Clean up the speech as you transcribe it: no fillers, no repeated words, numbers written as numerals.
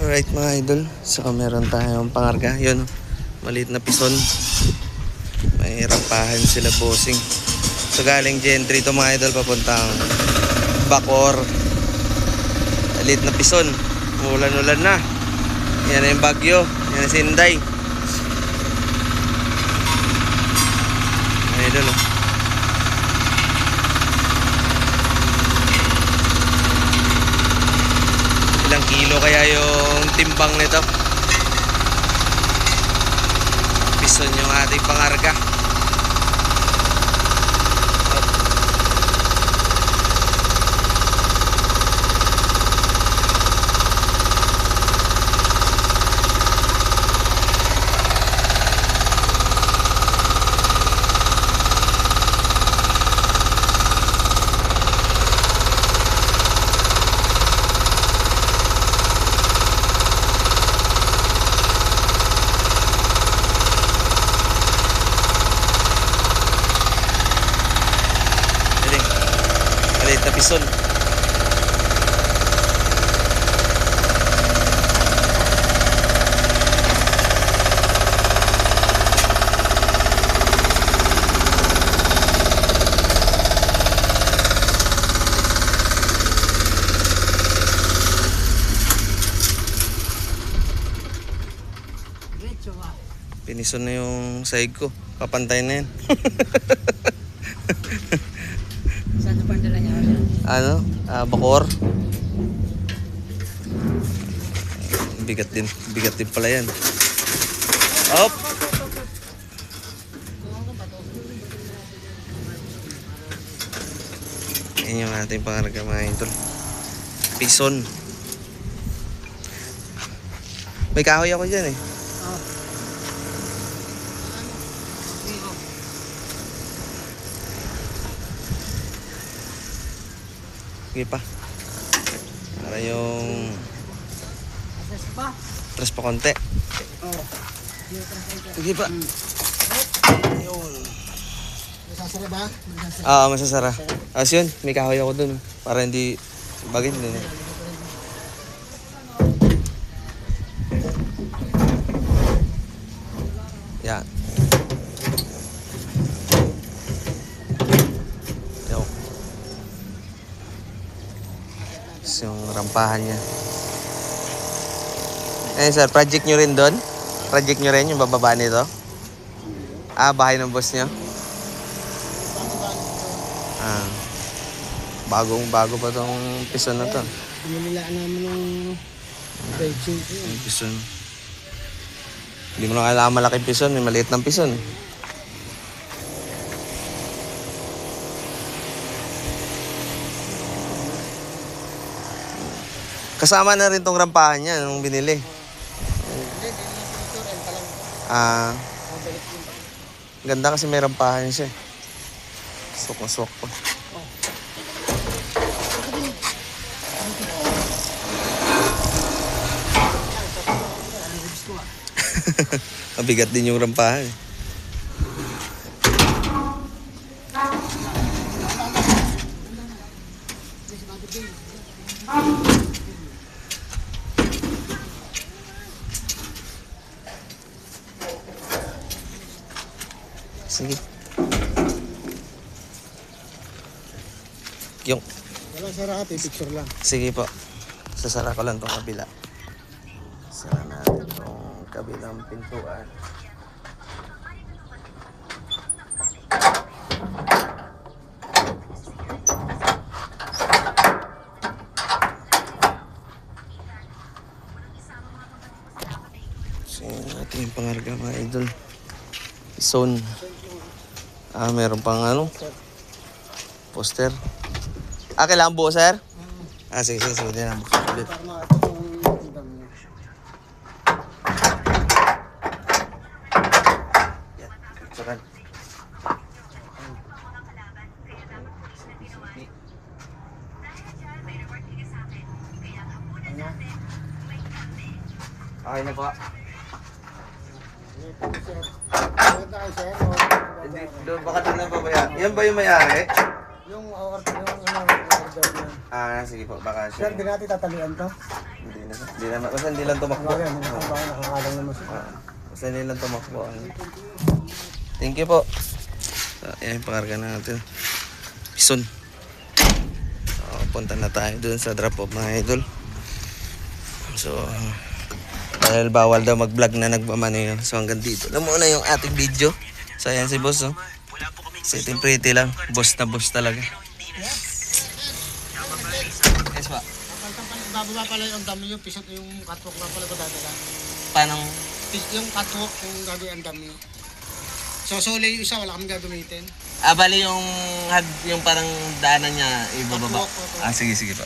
Alright mga idol, so meron tayong pangarga. Yun, maliit na pison. May rampahan sila bossing. So galing Gentry to mga idol, papuntang Bacoor. Maliit na pison. Ulan-ulan na. Yan na yung Bagyo. Yan na Sinday. Mga idol, oh. Ilang kilo kaya yung timbang nito? Pison yung ating pangarga. Maliit na pison. Pinison na yung sahig ko. Papantay na yan. Saan sa pandala niya? Ano? Bacoor. Bigat din. Bigat din pala yan. Op! Yan yung ating pangarga mga idol. Pison. May kahoy ako dyan eh. Sige pa. Para yung tres pa konti. Sige pa. Ayun. Masasara ba? Masasara. Yun, may kahoy ako dun. Para hindi bagay din. Yan. Yung rampahan niya. Sir, project nyo rin doon? Project nyo rin yung bababa nito? Bahay ng boss nyo? Bago pa tong pison na to. Binilaan namin ng beijing. Yung pison. Hindi mo na kailangan malaking pison, may maliit ng pison. Kasama na rin tong rampahan niya nung binili. Ganda kasi may rampahan siya. Swak na swak pa. Mabigat din yung rampahan. Sige. Yung. Walang sara ka, picture lang. Sige po. Sasara ko lang tong kabila. Sara natin tong kabilang pintuan. So, ito yung pangarga mga idol. Zone. Meron pang poster. Kailangan buo, sir? Sige. Hindi na buksan ulit. Yan, picturean. Okay na po. Doon baka doon na babaya. Yan ba yung may-ari? Yung order, yung order niya. Sige po, baka siya. Sir, di natin tatalian to. Basta hindi lang tumakbo. Bagay, nakakalang naman siya. Basta hindi lang tumakbo. Thank you po. So, ayan yung pangarga natin. Pison. So, punta na tayo dun sa drop off mga idol. So, dahil bawal daw mag-vlog na nagmamaneho. So, hanggang dito lang muna yung ating video. So, ayan si boss, oh. Sitting pretty lang. Boss na boss talaga. Yes, pa. Bababa pala yung dami yung pisot yung catwalk na pala ko dadala. Paano? Yung catwalk yung gagawin ang dami. So sole yung isa wala kami gagamitin. Bali yung parang daanan niya ibababa. Catwalk, Sige pa.